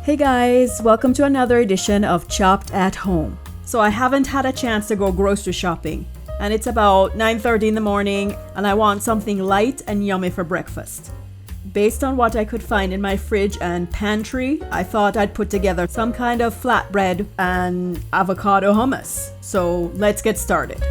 Hey guys, welcome to another edition of Chopped at Home. So I haven't had a chance to go grocery shopping, and it's about 9:30 in the morning, and I want something light and yummy for breakfast. Based on what I could find in my fridge and pantry, I thought I'd put together some kind of flatbread and avocado hummus. So let's get started.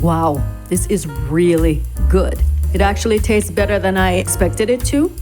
Wow, this is really good. It actually tastes better than I expected it to.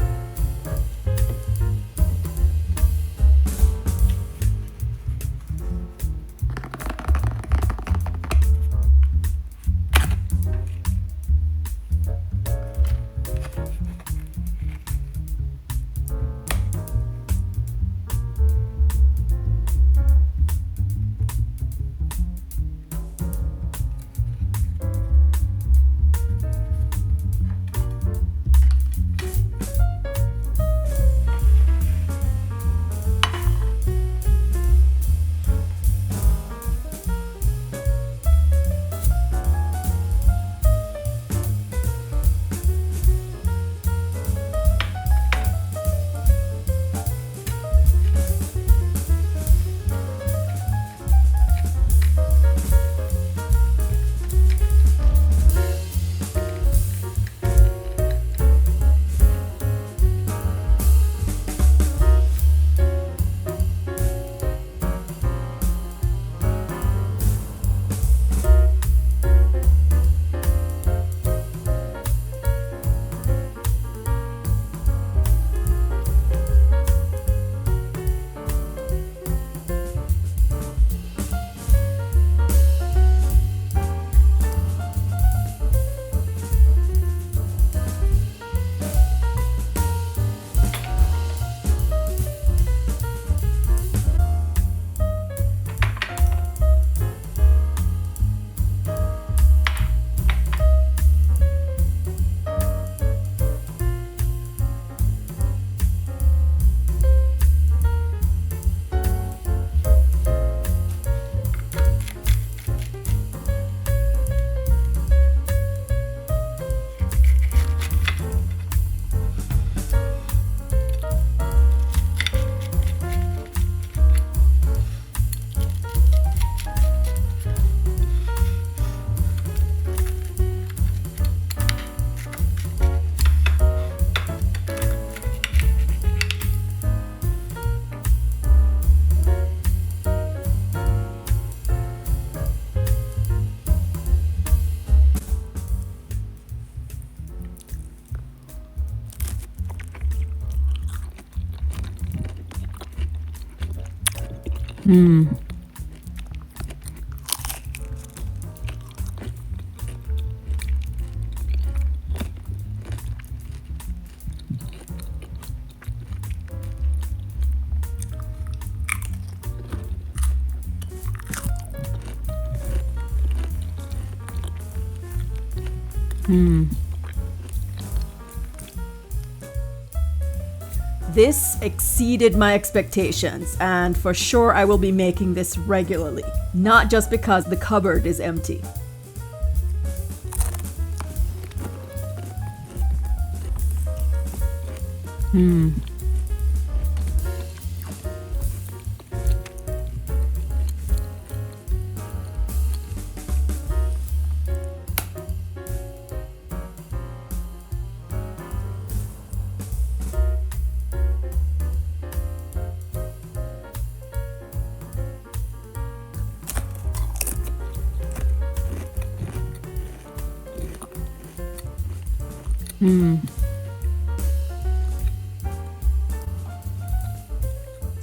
This exceeded my expectations, and for sure I will be making this regularly, not just because the cupboard is empty.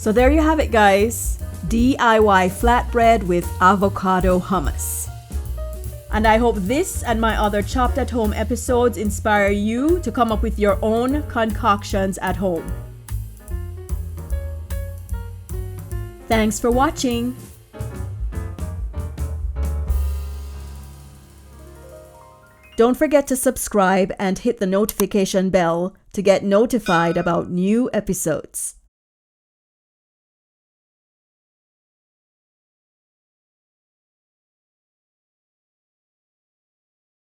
So there you have it, guys. DIY flatbread with avocado hummus. And I hope this and my other Chopped at Home episodes inspire you to come up with your own concoctions at home. Thanks for watching. Don't forget to subscribe and hit the notification bell to get notified about new episodes.